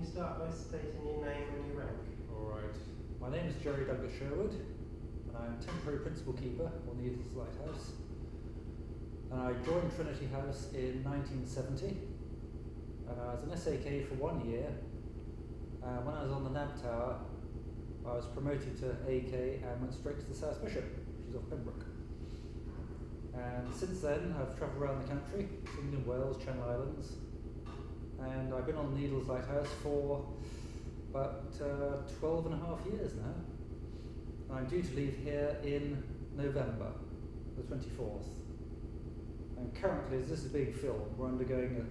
you start by stating your name and your rank? Alright. My name is Gerry Douglas Sherwood, and I'm temporary principal keeper on Needles Lighthouse. And I joined Trinity House in 1970 as an SAK for 1 year. When I was on the Nab Tower, I was promoted to AK and went straight to the South Bishop, which is off Pembroke. And since then, I've travelled around the country, England, Wales, Channel Islands, and I've been on Needles Lighthouse for about 12 and a half years now. And I'm due to leave here in November, the 24th. And currently, as this is being filmed, we're undergoing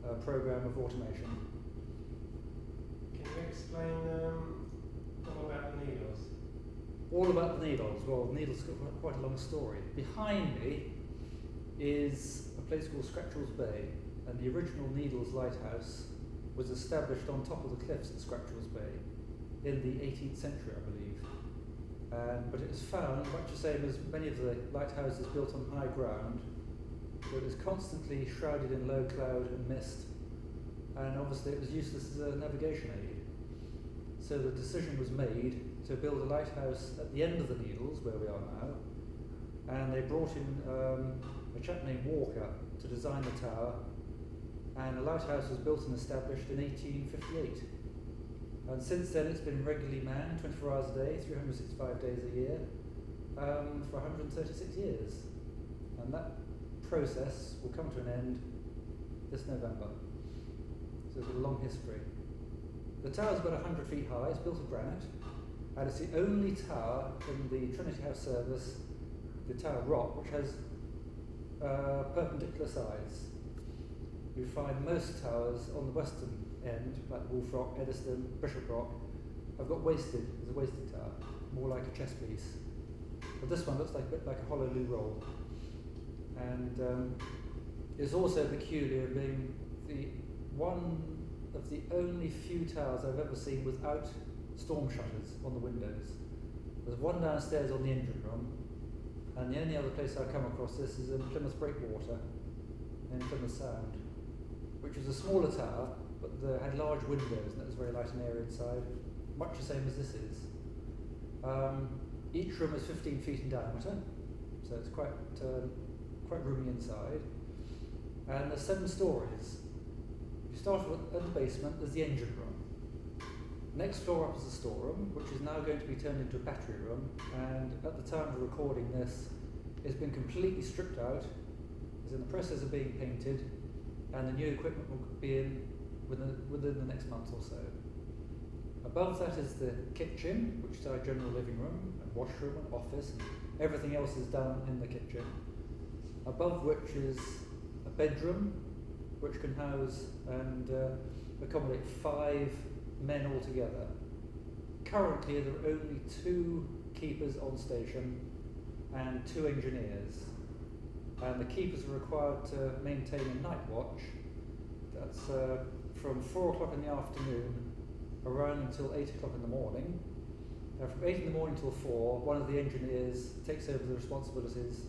a programme of automation. Can you explain all about the Needles? All about the Needles. Well, the Needles got quite a long story. Behind me is a place called Scratchell's Bay, and the original Needles Lighthouse was established on top of the cliffs at Scratchell's Bay in the 18th century, I believe. But it was found, much the same as many of the lighthouses built on high ground, that it was constantly shrouded in low cloud and mist, and obviously it was useless as a navigation aid. So the decision was made to build a lighthouse at the end of the Needles, where we are now, and they brought in a chap named Walker to design the tower, and the lighthouse was built and established in 1858. And since then it's been regularly manned 24 hours a day, 365 days a year, for 136 years. And that process will come to an end this November. So it's a long history. The tower's about 100 feet high, it's built of granite, and it's the only tower in the Trinity House service, the Tower Rock, which has perpendicular sides. You find most towers on the western end, like Wolf Rock, Eddystone, Bishop Rock, have got wasted as a wasted tower, more like a chess piece. But this one looks like a bit like a hollow loo roll. And it's also peculiar being the one of the only few towers I've ever seen without storm shutters on the windows. There's one downstairs on the engine room, and the only other place I've come across this is in Plymouth Breakwater in Plymouth Sound, which is a smaller tower, but had large windows and it was very light and airy inside, much the same as this is. Each room is 15 feet in diameter, so it's quite roomy inside, and there's 7 stories. You start at the basement, there's the engine room. Next floor up is the storeroom, which is now going to be turned into a battery room, and at the time of recording this, it's been completely stripped out, it's in the process of being painted, and the new equipment will be in within the next month or so. Above that is the kitchen, which is our general living room, and washroom and office, and everything else is done in the kitchen. Above which is a bedroom, which can house and accommodate 5 men altogether. Currently there are only 2 keepers on station and 2 engineers. And the keepers are required to maintain a night watch. That's from 4 o'clock in the afternoon around until 8 o'clock in the morning. From 8 in the morning till 4, one of the engineers takes over the responsibilities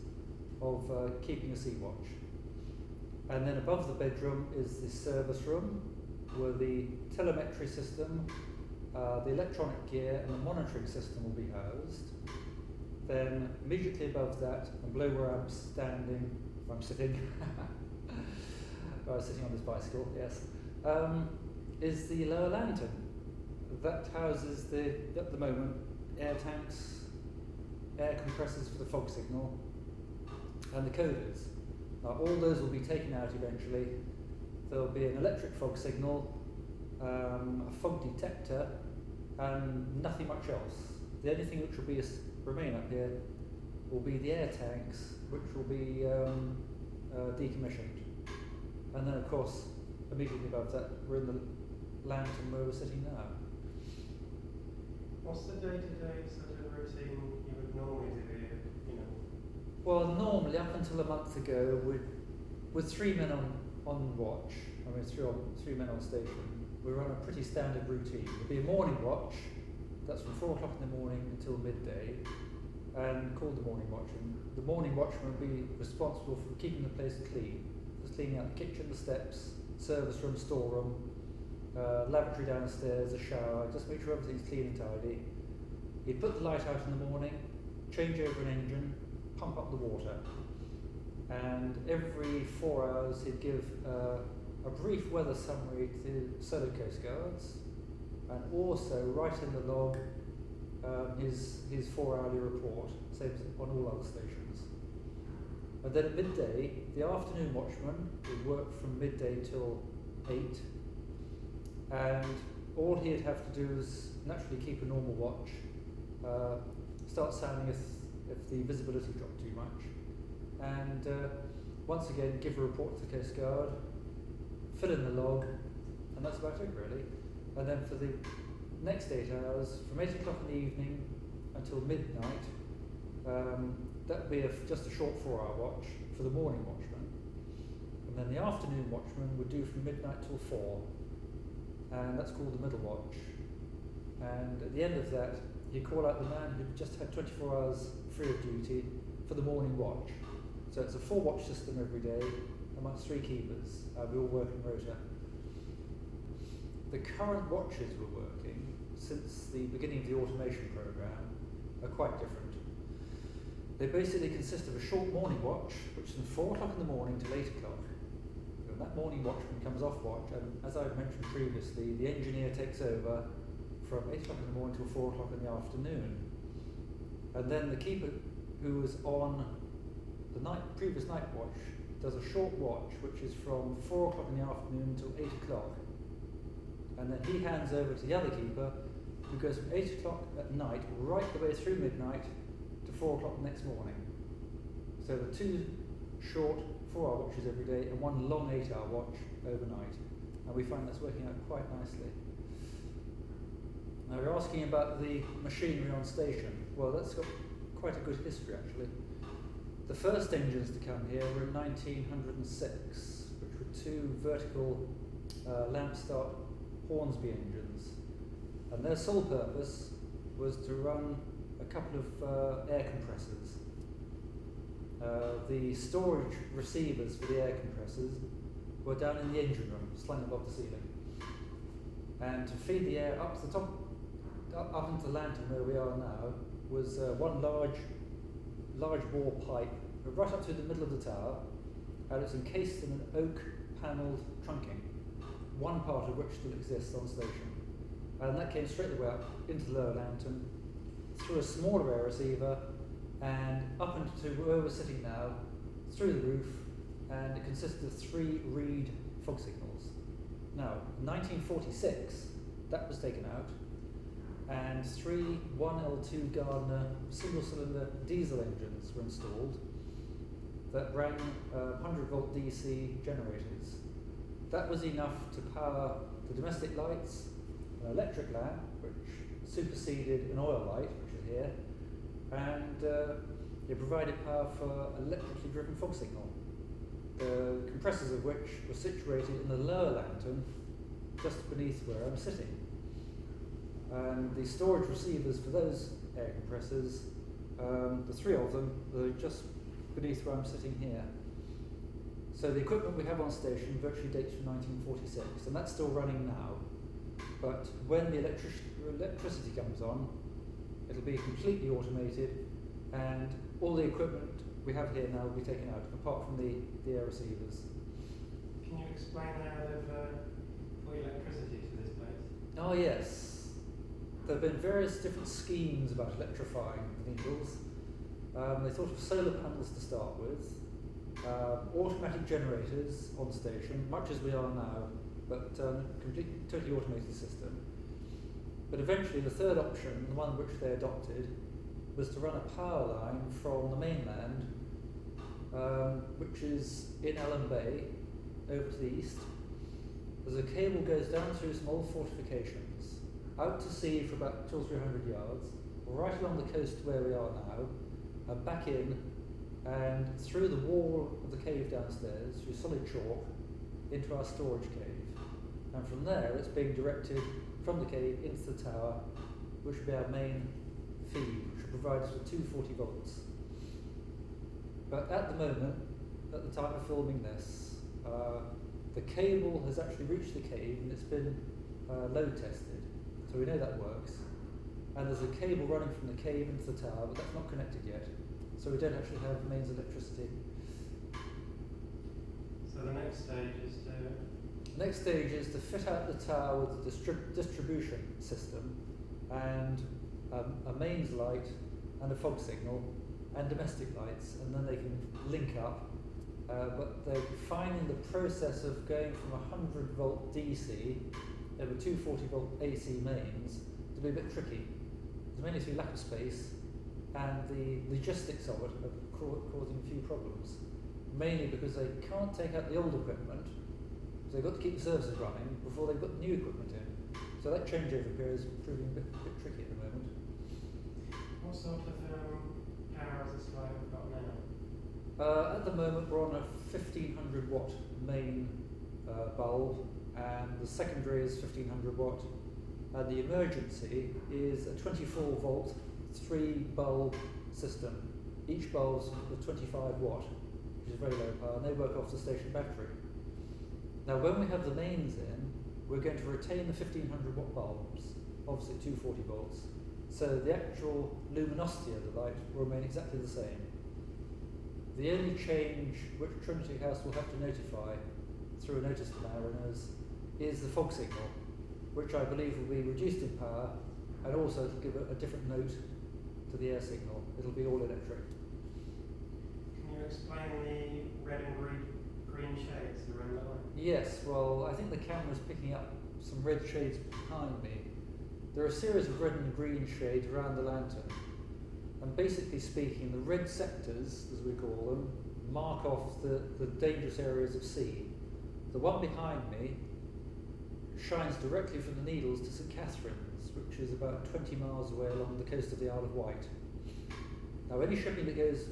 of keeping a sea watch. And then above the bedroom is the service room, where the telemetry system, the electronic gear and the monitoring system will be housed. Then immediately above that, and below where I'm sitting, sitting on this bicycle, yes, is the lower lantern. That houses at the moment, air tanks, air compressors for the fog signal, and the coders. Now all those will be taken out eventually. There will be an electric fog signal, a fog detector, and nothing much else. The only thing which will remain up here will be the air tanks, which will be decommissioned. And then of course, immediately above that, we're in the lantern where we're sitting now. What's the day-to-day sort of routine you would normally do here, Well, normally, up until a month ago, with 3 men on watch, 3 men on station, we run a pretty standard routine. There'll be a morning watch, that's from 4 o'clock in the morning until midday, and called the morning watch. And the morning watchman will be responsible for keeping the place clean. Just cleaning out the kitchen, the steps, service room, storeroom, lavatory downstairs, a shower, just make sure everything's clean and tidy. He'd put the light out in the morning, change over an engine, pump up the water. And every 4 hours he'd give a brief weather summary to solo coast guards, and also write in the log his 4-hourly report, same as on all other stations. And then at midday, the afternoon watchman would work from midday till 8, and all he'd have to do is naturally keep a normal watch, start sounding if the visibility dropped too much, and once again give a report to the Coast Guard, fill in the log, and that's about it really. And then for the next 8 hours, from 8 o'clock in the evening until midnight, that would be just a short 4-hour watch for the morning watchman. And then the afternoon watchman would do from midnight till 4, and that's called the middle watch. And at the end of that, you call out the man who just had 24 hours free of duty for the morning watch. So it's a 4-watch system every day amongst 3 keepers. We all work in rota. The current watches we're working since the beginning of the automation program are quite different. They basically consist of a short morning watch, which is from 4 o'clock in the morning till 8 o'clock. And that morning watchman comes off watch, and as I've mentioned previously, the engineer takes over from 8 o'clock in the morning till 4 o'clock in the afternoon. And then the keeper who was on the previous night watch does a short watch, which is from 4 o'clock in the afternoon till 8 o'clock. And then he hands over to the other keeper, who goes from 8 o'clock at night right the way through midnight to 4 o'clock the next morning. So the 2 short 4-hour watches every day and 1 long 8-hour watch overnight. And we find that's working out quite nicely. Now you're asking about the machinery on station. Well, that's got quite a good history actually. The first engines to come here were in 1906, which were 2 vertical lamp-start Hornsby engines. And their sole purpose was to run a couple of air compressors. The storage receivers for the air compressors were down in the engine room, slung above the ceiling. And to feed the air up to the top, up into the lantern where we are now, was one large bore pipe right up to the middle of the tower, and it's encased in an oak panelled trunking, one part of which still exists on station. And that came straight the way up into the lower lantern, through a smaller air receiver, and up into where we're sitting now, through the roof, and it consisted of 3 reed fog signals. Now, in 1946, that was taken out, and 3 1L2 Gardner single-cylinder diesel engines were installed that ran 100-volt DC generators. That was enough to power the domestic lights, an electric lamp, which superseded an oil light, which is here, and it provided power for an electrically driven fog signal, the compressors of which were situated in the lower lantern, just beneath where I'm sitting. And the storage receivers for those air compressors, the 3 of them, are just beneath where I'm sitting here. So the equipment we have on station virtually dates from 1946, and that's still running now. But when the electricity comes on, it'll be completely automated, and all the equipment we have here now will be taken out, apart from the air receivers. Can you explain how they've got electricity to this place? Oh yes, there have been various different schemes about electrifying the Needles. They thought of solar panels to start with, automatic generators on station, much as we are now, but totally automated system. But eventually the third option, the one which they adopted, was to run a power line from the mainland, which is in Allen Bay, over to the east. As a cable goes down through some old fortifications, out to sea for about 200 or 300 yards, right along the coast where we are now, and back in, and through the wall of the cave downstairs, through solid chalk, into our storage cave. And from there, it's being directed from the cave into the tower, which will be our main feed, which will provide us with 240 volts. But at the moment, at the time of filming this, the cable has actually reached the cave, and it's been load tested, so we know that works. And there's a cable running from the cave into the tower, but that's not connected yet, so we don't actually have mains electricity. So the next stage is to... Next stage is to fit out the tower with the distribution system and a mains light and a fog signal and domestic lights, and then they can link up. But they're finding the process of going from 100 volt DC over 240 volt AC mains to be a bit tricky. It's mainly through lack of space and the logistics of it are causing a few problems. Mainly because they can't take out the old equipment, so they've got to keep the services running before they put new equipment in. So that changeover period is proving a bit tricky at the moment. What sort of power has this light got now? At the moment we're on a 1500 watt main bulb, and the secondary is 1500 watt, and the emergency is a 24 volt 3 bulb system. Each bulb's a 25 watt, which is very low power, and they work off the station battery. Now when we have the mains in, we're going to retain the 1500 watt bulbs, obviously 240 volts, so the actual luminosity of the light will remain exactly the same. The only change which Trinity House will have to notify through a notice to mariners is the fog signal, which I believe will be reduced in power, and also it'll give a different note to the air signal. It'll be all electric. Can you explain the red and green shades around the light? Yes, well, I think the camera's picking up some red shades behind me. There are a series of red and green shades around the lantern. And basically speaking, the red sectors, as we call them, mark off the dangerous areas of sea. The one behind me shines directly from the Needles to St Catherine's, which is about 20 miles away along the coast of the Isle of Wight. Now any shipping that goes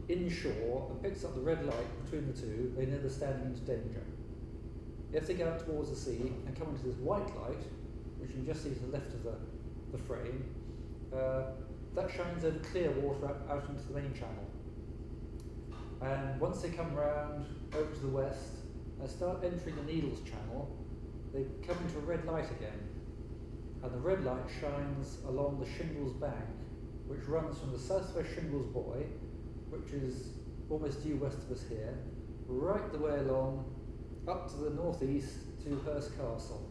inshore and picks up the red light between the two, they know they're standing into danger. If they go out towards the sea and come into this white light, which you can just see to the left of the frame, that shines over clear water out into the main channel. And once they come round over to the west and start entering the Needles channel, they come into a red light again. And the red light shines along the Shingles bank, which runs from the southwest Shingles buoy, which is almost due west of us here, right the way along up to the northeast to Hurst Castle.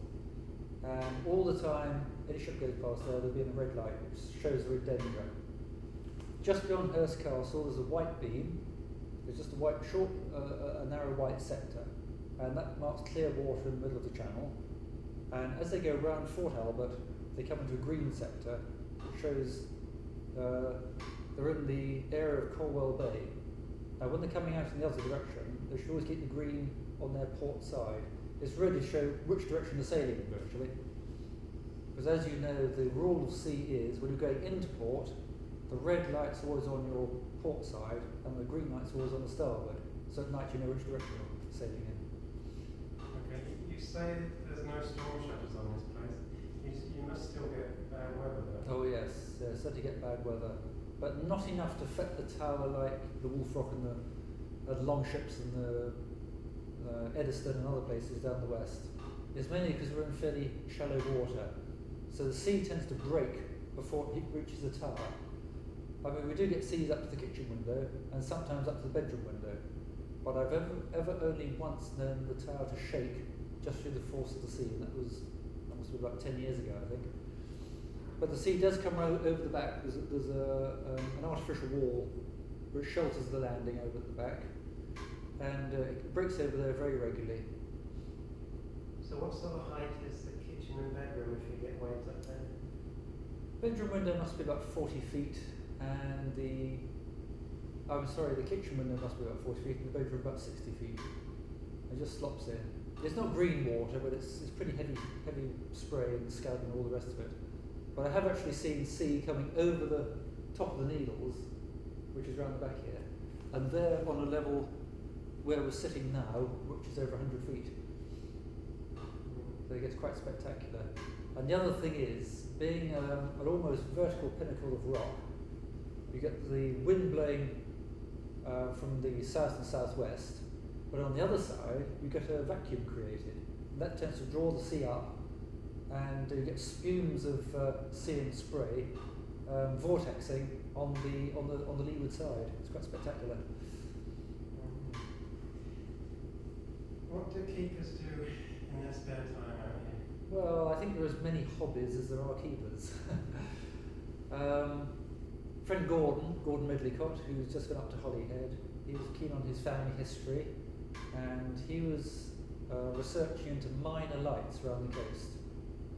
And all the time any ship goes past there, there'll be a red light which shows the danger. Just beyond Hurst Castle there's a white beam. There's just a white short, a narrow white sector, and that marks clear water in the middle of the channel. And as they go round Fort Albert, they come into a green sector, which shows they're in the area of Colwell Bay. Now when they're coming out in the other direction, they should always keep the green on their port side. It's really to show which direction they're sailing in virtually. Because as you know, the rule of sea is when you're going into port, the red light's always on your port side and the green light's always on the starboard. So at night you know which direction you're sailing in. Okay, you say there's no storm shutters on this place. You must still get bad weather though. Oh yes, certainly get bad weather. But not enough to affect the tower like the Wolf Rock and the Longships and the Eddiston and other places down the west. It's mainly because we're in fairly shallow water. So the sea tends to break before it reaches the tower. I mean, we do get seas up to the kitchen window and sometimes up to the bedroom window. But I've ever only once known the tower to shake just through the force of the sea, and that must be about 10 years ago, I think. But the sea does come over the back. There's an artificial wall which shelters the landing over at the back, and it breaks over there very regularly. So what sort of height is the kitchen and bedroom if you get waves up there? Bedroom window must be about 40 feet, and the kitchen window must be about 40 feet, and the bedroom about 60 feet. It just slops in. It's not green water, but it's pretty heavy spray and scud and all the rest of it. But I have actually seen sea coming over the top of the Needles, which is round the back here, and they're on a level where we're sitting now, which is over 100 feet. So it gets quite spectacular. And the other thing is, being an almost vertical pinnacle of rock, you get the wind blowing from the south and southwest, but on the other side you get a vacuum created. And that tends to draw the sea up and you get spumes of sea and spray vortexing on the leeward side. It's quite spectacular. What do keepers do in their spare time out here? Well, I think there are as many hobbies as there are keepers. Friend Gordon Medlicott, who's just gone up to Holyhead, he was keen on his family history, and he was researching into minor lights around the coast.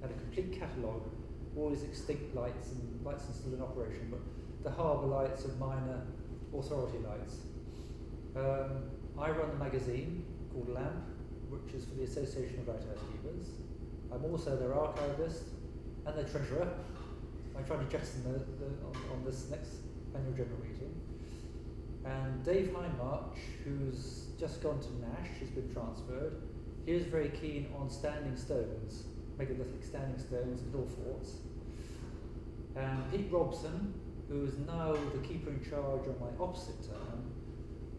Had a complete catalogue, all these extinct lights and lights are still in operation, but the harbour lights and minor authority lights. I run a magazine called Lamp, which is for the Association of Lighthouse Keepers. I'm also their archivist and their treasurer. I try to jettison on this next annual general meeting. And Dave Hindmarch, who's just gone to Nash, has been transferred. He is very keen on standing stones, megalithic standing stones and hill forts. And Pete Robson, who is now the keeper in charge on my opposite term,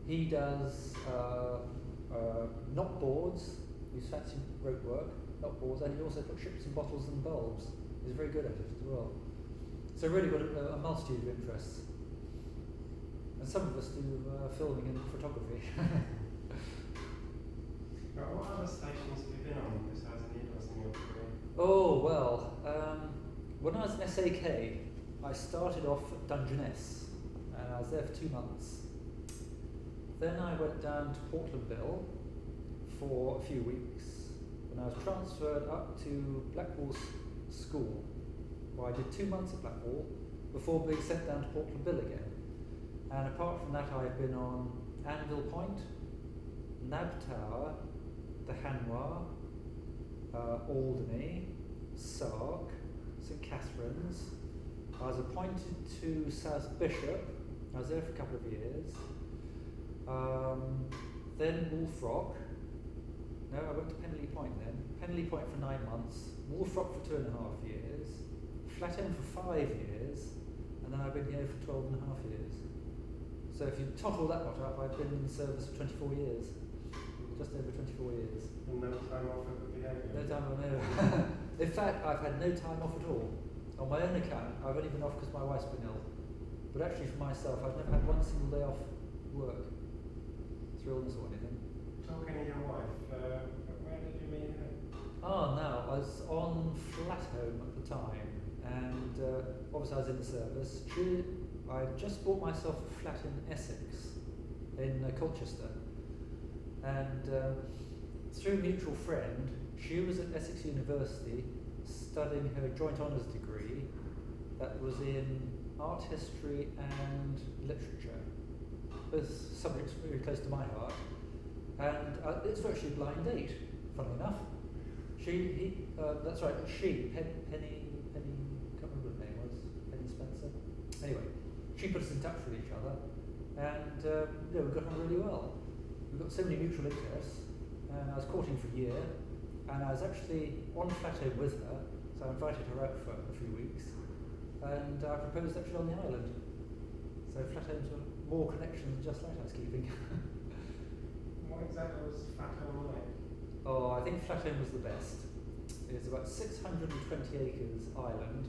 he does knot boards. He's fancy rope work, knot boards, and he also puts ships and bottles and bulbs. He's very good at it as well. So really got a multitude of interests. And some of us do filming and photography. Right, what other stations have you been on besides Needles in your career? Oh, well, when I was an SAK, I started off at Dungeness, and I was there for 2 months. Then I went down to Portland Bill for a few weeks, and I was transferred up to Blackwall School, where I did 2 months at Blackwall before being sent down to Portland Bill again. And apart from that, I've been on Anvil Point, Nab Tower, the Hanwar, Alderney, Sark, St Catherine's. I was appointed to South Bishop. I was there for a couple of years. Then Wolf Rock. No, I went to Penley Point then. Penley Point for 9 months. Wolf Rock for 2.5 years. Flatholm for 5 years. And then I've been here for 12.5 years. So if you total that lot up, I've been in service for 24 years. Just over 24 years. And no time off for good behaviour? No time off, no. In fact, I've had no time off at all. On my own account, I've only been off because my wife's been ill. But actually for myself, I've never had one single day off work through illness or anything. Talking of your wife, where did you meet her? Oh, no, I was on Flatholm at the time, and obviously I was in the service. I just bought myself a flat in Essex, in Colchester, and through a mutual friend, she was at Essex University studying her joint honours degree that was in art history and literature, both subjects very close to my heart, and it's virtually a blind date, funnily enough. That's right, Penny, can't remember what her name was, Penny Spencer. Anyway, she put us in touch with each other, and we got on really well. We've got so many mutual interests, and I was courting for a year, and I was actually on Flatholm with her, so I invited her out for a few weeks, and I proposed actually on the island. So Flatholm's got more connections than just lighthouse keeping. What exactly was Flatholm like? Oh, I think Flatholm was the best. It's about 620 acres island,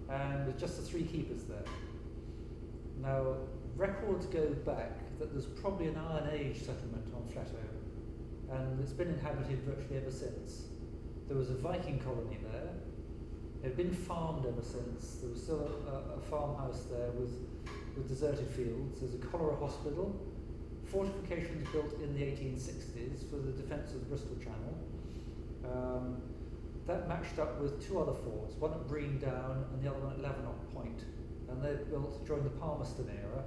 and with just the 3 keepers there. Now, records go back that there's probably an Iron Age settlement on Flatholm, and it's been inhabited virtually ever since. There was a Viking colony there. It had been farmed ever since. There was still a farmhouse there with deserted fields. There's a cholera hospital. Fortifications built in the 1860s for the defence of the Bristol Channel. That matched up with 2 other forts, one at Brean Down and the other one at Lavenock Point. And they were built during the Palmerston era,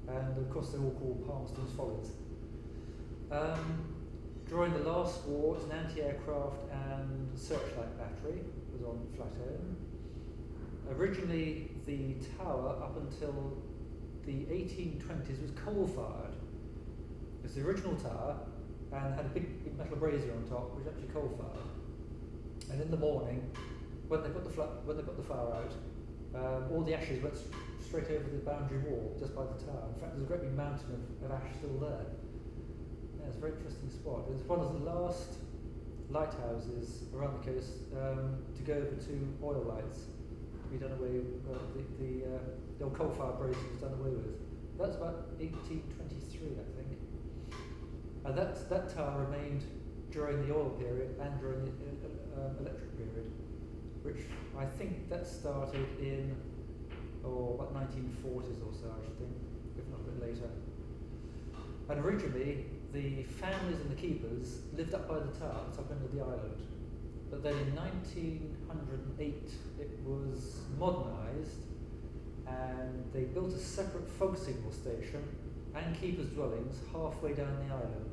and of course they're all called Palmerston's Follies. During the last war, an anti-aircraft and searchlight battery was on Flatholm. Originally, the tower up until the 1820s was coal-fired. It's the original tower, and had a big metal brazier on top, which was actually coal-fired. And in the morning, when they put the fire out, all the ashes went straight over the boundary wall, just by the tower. In fact, there's a great big mountain of ash still there. Yeah, it's a very interesting spot. It's one of the last lighthouses around the coast to go over to oil lights to be done away with. The old coal-fired brazing was done away with. That's about 1823, I think. And that tower remained during the oil period and during the electric period, which I think that started in about 1940s or so, I should think, if not a bit later. And originally, the families and the keepers lived up by the tower, at the top end of the island. But then in 1908, it was modernised, and they built a separate fog signal station and keepers' dwellings halfway down the island,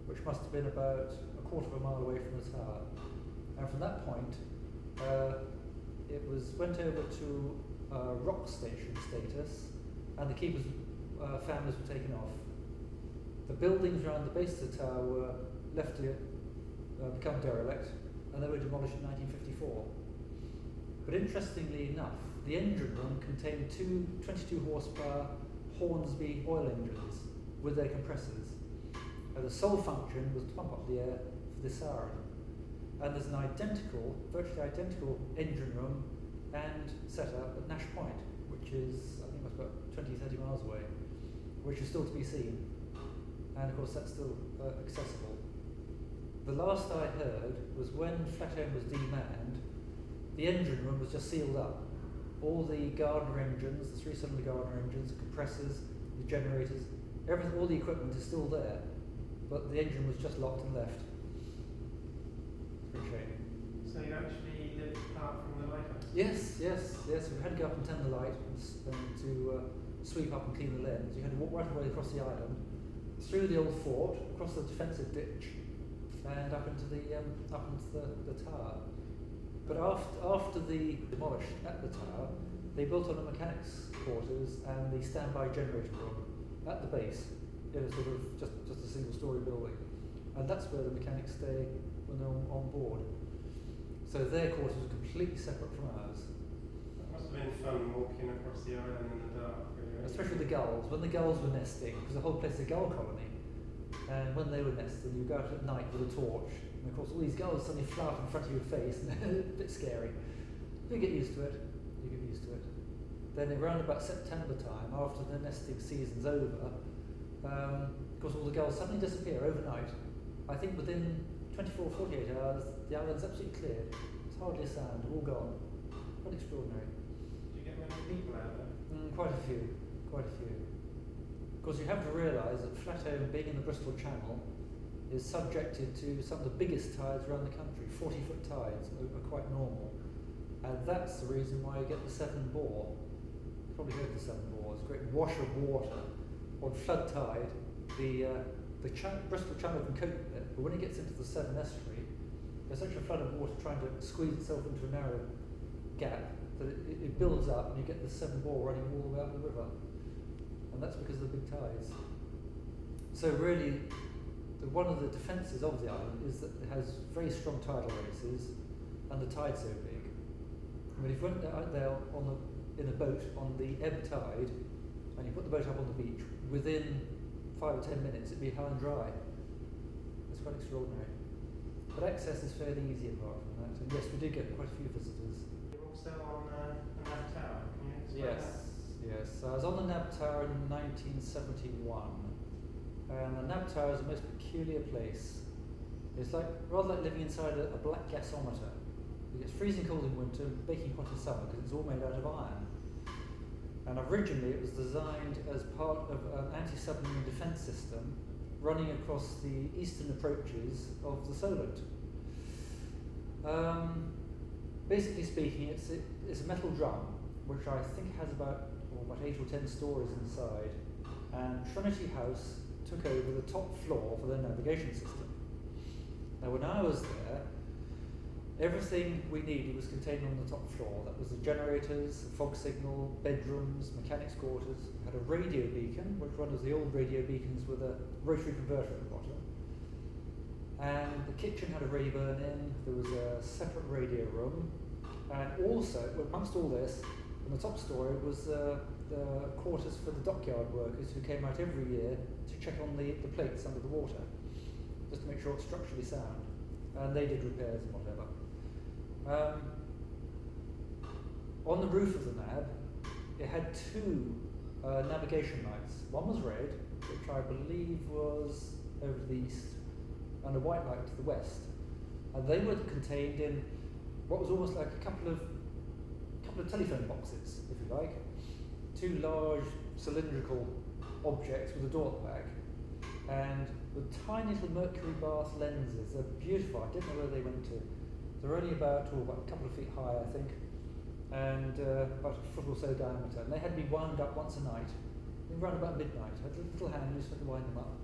which must have been about a quarter of a mile away from the tower. And from that point, it went over to rock station status, and the keepers' families were taken off. The buildings around the base of the tower were left to become derelict, and they were demolished in 1954. But interestingly enough, the engine room contained two 22 horsepower Hornsby oil engines with their compressors. And the sole function was to pump up the air for the siren. And there's an virtually identical engine room and setup at Nash Point, which is, I think that's about 20-30 miles away, which is still to be seen. And of course that's still accessible. The last I heard was when Flatholm was demanned, the engine room was just sealed up. All the Gardner engines, the 3-cylinder Gardner engines, the compressors, the generators, everything, all the equipment is still there, but the engine was just locked and left. It's a shame. So you actually lived apart from the lighthouse? Yes. We had to go up and tend the light and to sweep up and clean the lens. You had to walk right away across the island, through the old fort, across the defensive ditch, and up into the tower. But after the demolish at the tower, they built on the mechanics' quarters and the standby generator room at the base, in a sort of just a single-story building, and that's where the mechanics stay when they're on board. So their quarters were completely separate from ours. That must have been fun walking across the island in the dark. Especially the gulls. When the gulls were nesting, because the whole place is a gull colony, and when they were nesting, you go out at night with a torch, and of course all these gulls suddenly fly up in front of your face, and they're a bit scary. You get used to it. Then around about September time, after the nesting season's over, of course all the gulls suddenly disappear overnight. I think within 24, 48 hours, the island's absolutely clear. There's hardly a sound, all gone. Quite extraordinary. Did you get many people out there? Quite a few. Of course, you have to realise that Flatholm, being in the Bristol Channel, is subjected to some of the biggest tides around the country. 40-foot tides are quite normal. And that's the reason why you get the Severn Bore. You've probably heard the Severn Bore. It's a great wash of water. On flood tide, the Bristol Channel can cope with it, but when it gets into the Severn Estuary, there's such a flood of water trying to squeeze itself into a narrow gap that it builds up, and you get the Severn Bore running all the way up the river. And that's because of the big tides. So really, one of the defences of the island is that it has very strong tidal races, and the tide's so big. I mean, if you went out there in a boat on the ebb tide, and you put the boat up on the beach, within 5 or 10 minutes it'd be high and dry. It's quite extraordinary. But access is fairly easy apart from that. And yes, we did get quite a few visitors. You're also on the Nab Tower. Can you explain that? Yes. I was on the Nab Tower in 1971, and the Nab Tower is the most peculiar place. It's rather like living inside a black gasometer. It gets freezing cold in winter and baking hot in summer because it's all made out of iron. And originally it was designed as part of an anti-submarine defence system running across the eastern approaches of the Solent. Basically speaking, it's a metal drum, which I think has about 8 or 10 stories inside, and Trinity House took over the top floor for their navigation system. Now when I was there, everything we needed was contained on the top floor. That was the generators, the fog signal, bedrooms, mechanics quarters. We had a radio beacon, which one of the old radio beacons with a rotary converter at the bottom. And the kitchen had a radio burn in, there was a separate radio room, and also, amongst all this, on the top story was the quarters for the dockyard workers who came out every year to check on the plates under the water, just to make sure it's structurally sound. and they did repairs and whatever. On the roof of the Nab, it had two navigation lights. One was red, which I believe was over to the east, and a white light to the west. And they were contained in what was almost like a couple of telephone boxes, if you like. Two large cylindrical objects with a door at the back, and with tiny little mercury bath lenses. They're beautiful. I didn't know where they went to. They're only about a couple of feet high, I think, and about a foot or so diameter. And they had to be wound up once a night, around about midnight. I had a little hand, you just had to wind them up.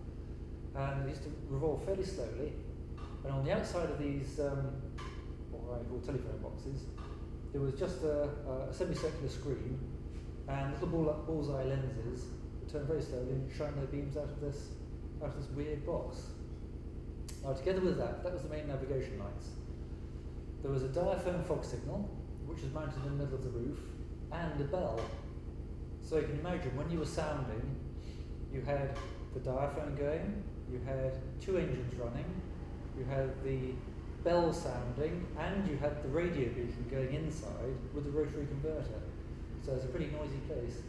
And they used to revolve fairly slowly. And on the outside of these, what I call telephone boxes, there was just a semicircular screen and little bullseye lenses that turned very slowly and shine their beams out of this weird box. Now, together with that was the main navigation lights. There was a diaphone fog signal, which was mounted in the middle of the roof, and a bell. So you can imagine when you were sounding, you had the diaphone going, you had two engines running, you had the bell sounding, and you had the radio beacon going inside with the rotary converter. So it's a pretty noisy place.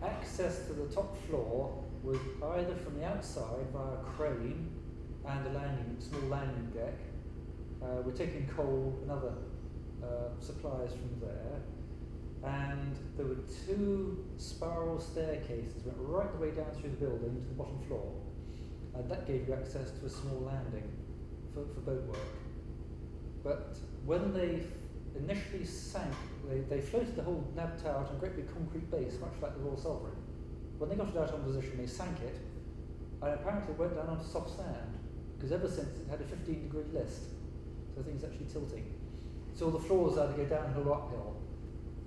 Access to the top floor was either from the outside via a crane and a small landing deck. We're taking coal and other supplies from there. And there were two spiral staircases went right the way down through the building to the bottom floor. And that gave you access to a small landing for boat work. But when they initially sank, they floated the whole Nab Tower to a great big concrete base, much like the Royal Sovereign. When they got it out on position, they sank it, and apparently it went down onto soft sand, because ever since it had a 15-degree list, so things actually tilting. So all the floors either go downhill or uphill,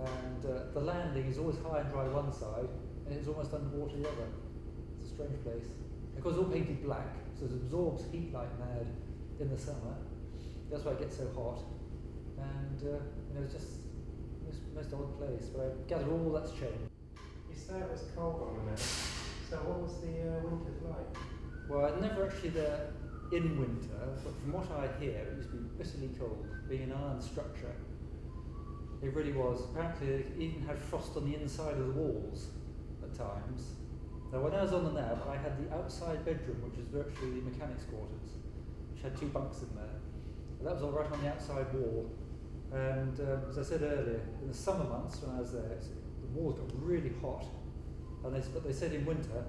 and the landing is always high and dry one side, and it's almost underwater the other. It's a strange place. Of course, it's all painted black, so it absorbs heat like mad in the summer. That's why it gets so hot. And it's just most odd place. But I gather all that's changed. You say it was cold on the Nab, so what was the winters like? Well, I'm never actually there in winter, but from what I hear, it used to be bitterly cold, being an iron structure. It really was. Apparently, it even had frost on the inside of the walls at times. Now, when I was on the Nab, I had the outside bedroom, which was virtually the mechanics' quarters, which had two bunks in there. And that was all right on the outside wall. And as I said earlier, in the summer months when I was there, the walls got really hot. But they said in winter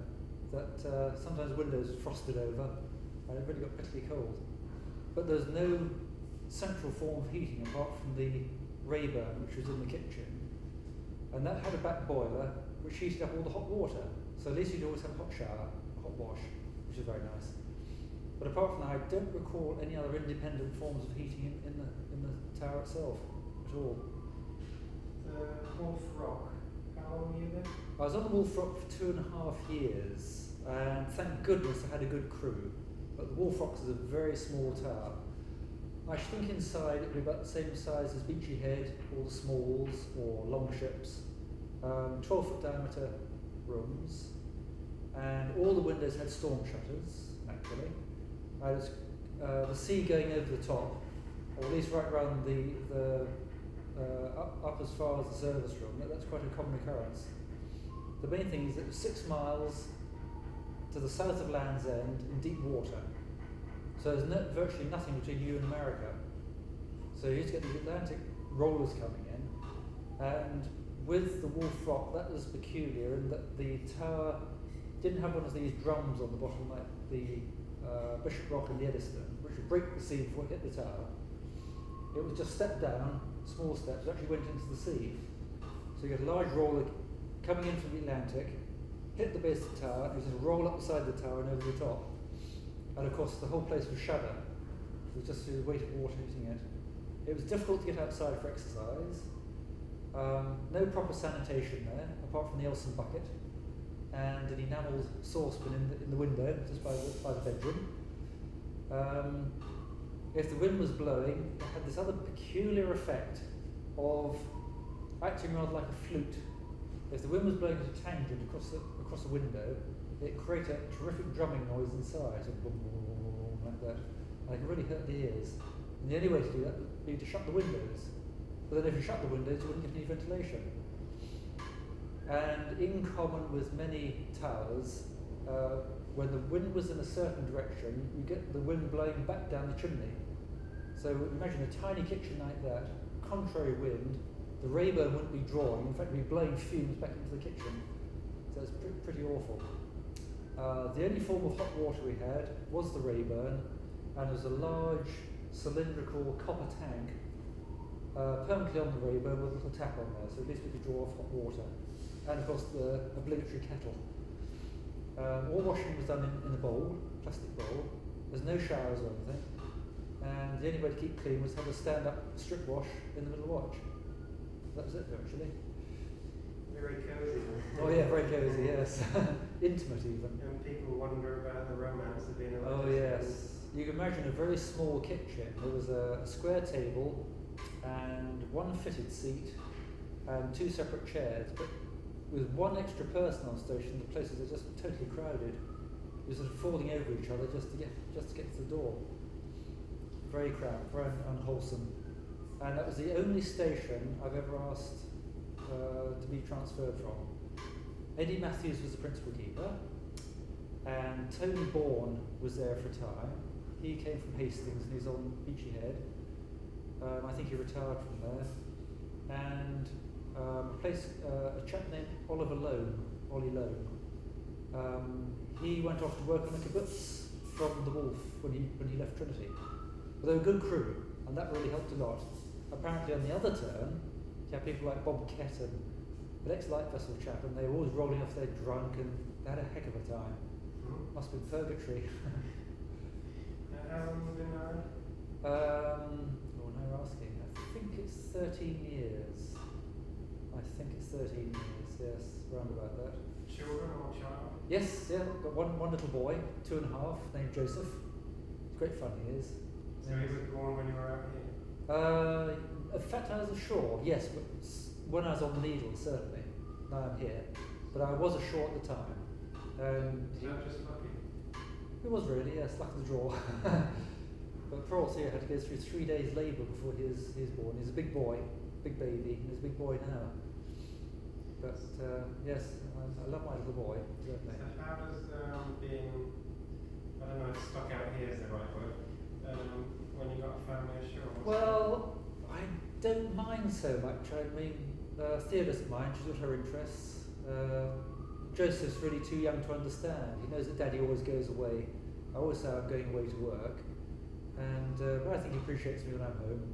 that sometimes windows frosted over, and it really got bitterly cold. But there's no central form of heating apart from the Rayburn, which was in the kitchen. And that had a back boiler, which heated up all the hot water. So at least you'd always have a hot shower, a hot wash, which is very nice. But apart from that, I don't recall any other independent forms of heating in the tower itself at all. The Wolf Rock, how long were you there? I was on the Wolf Rock for 2.5 years, and thank goodness I had a good crew. But the Wolf Rock is a very small tower. I think inside it would be about the same size as Beachy Head, or the Smalls, or Longships. 12-foot diameter rooms, and all the windows had storm shutters, naturally. The sea going over the top, or at least right around up as far as the service room. That's quite a common occurrence. The main thing is that it was 6 miles to the south of Land's End in deep water. So there's virtually nothing between you and America. So you used to get these Atlantic rollers coming in, and with the Wolf Rock, that was peculiar in that the tower didn't have one of these drums on the bottom like the Bishop Rock and the Eddystone, which would break the sea before it hit the tower. It was just step down, small steps, it actually went into the sea. So you get a large roller coming in from the Atlantic, hit the base of the tower, and you just roll up the side of the tower and over the top. And of course the whole place would shudder. It was just through the weight of water hitting it. It was difficult to get outside for exercise. No proper sanitation there, apart from the Elson bucket and an enamelled saucepan in the window, just by the bedroom. If the wind was blowing, it had this other peculiar effect of acting rather like a flute. If the wind was blowing at a tangent across the window, it created a terrific drumming noise inside, sort of boom, boom, boom, boom, like that. and they can really hurt the ears. And the only way to do that would be to shut the windows. But then if you shut the windows, you wouldn't get any ventilation. And in common with many towers, when the wind was in a certain direction, you get the wind blowing back down the chimney. So imagine a tiny kitchen like that, contrary wind, the Rayburn wouldn't be drawing, in fact it would be blowing fumes back into the kitchen. So it's pretty awful. The only form of hot water we had was the Rayburn, and there was a large cylindrical copper tank permanently on the Rayburn with a little tap on there, so at least we could draw off hot water. And of course the obligatory kettle. All washing was done in a bowl, plastic bowl. There's no showers or anything. And the only way to keep clean was to have a stand-up strip wash in the middle of the watch. That was it, actually. Very cosy. Oh yeah, very cosy, yes. Intimate even. And people wonder about the romance of being a Oh yes. You can imagine a very small kitchen. There was a square table and one fitted seat and two separate chairs, but with one extra person on station, the places are just totally crowded. You're sort of falling over each other just to get to the door. Very cramped, very unwholesome. And that was the only station I've ever asked to be transferred from. Eddie Matthews was the principal keeper, and Tony Bourne was there for a time. He came from Hastings and he's on Beachy Head. I think he retired from there. And a chap named Oliver Loam, Ollie Loam. He went off to work on a kibbutz from the Wolf when he left Trinity. But they were a good crew, and that really helped a lot. Apparently on the other turn, you have people like Bob Ketton, an ex-light vessel chap, and they were always rolling off there drunk, and they had a heck of a time. Must have been purgatory. How long have you been married? Oh, now you're asking. I think it's 13 years. I think it's 13 years, yes, round about that. Children or child? Yes, yeah, got one little boy, 2.5, named Joseph. It's great fun, he is. So he was born when you were out here? In fact, I was ashore, yes, but when I was on the Needles, certainly. Now I'm here. But I was ashore at the time. Is that just lucky? It was really, yes, luck of the draw. But poor old Theo had to go through 3 days labour before he was born. He's a big boy, big baby, and he's a big boy now. But yes, I love my little boy, certainly. So how does being, I don't know if stuck out here is the right word, when you got a family ashore? Well, I don't mind so much. I mean, Theo doesn't mind, she's got her interests. Joseph's really too young to understand. He knows that Daddy always goes away. I always say I'm going away to work. And but I think he appreciates me when I'm home.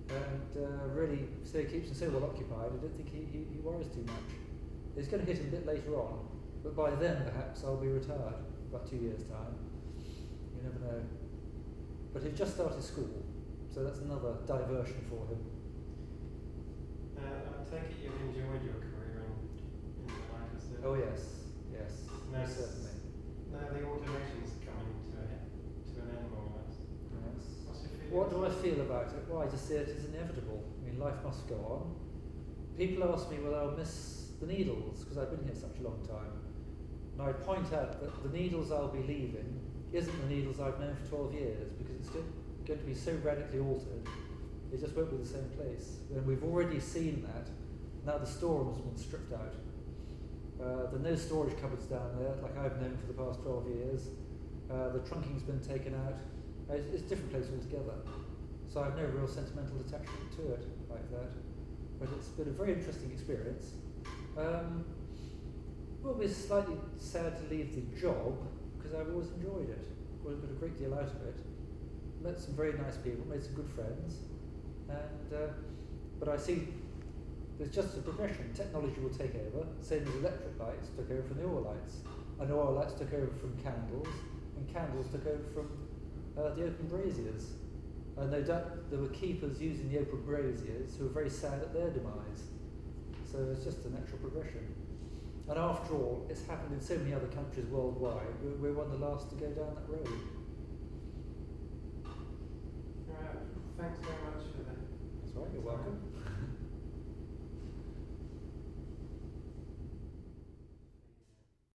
And really, so he keeps him so well occupied, I don't think he worries too much. It's going to hit him a bit later on, but by then perhaps I'll be retired, about 2 years' time. You never know. But he's just started school, so that's another diversion for him. I take it you've enjoyed your career in the Lighthouse there? Oh yes, yes, No, certainly. Now the automation's coming to an end more or less. Yes. What's your feeling? What do I feel about it? Well, I just see it as inevitable. I mean, life must go on. People ask me whether I'll miss the Needles, because I've been here such a long time. And I point out that the Needles I'll be leaving isn't the Needles I've known for 12 years, because it's going to be so radically altered, it just won't be the same place. And we've already seen that. Now the storeroom's been stripped out. There are no storage cupboards down there, like I've known for the past 12 years. The trunking's been taken out. It's a different place altogether. So I've no real sentimental attachment to it like that. But it's been a very interesting experience. Well, we're slightly sad to leave the job, because I've always enjoyed it. Got a great deal out of it. Met some very nice people, made some good friends. And but I see there's just a progression. Technology will take over, same as electric lights took over from the oil lights. And oil lights took over from candles, and candles took over from the open braziers. And no doubt there were keepers using the open braziers who were very sad at their demise. So it's just a natural progression. And after all, it's happened in so many other countries worldwide. We're one of the last to go down that road. Thanks very much for that. That's right, you're welcome.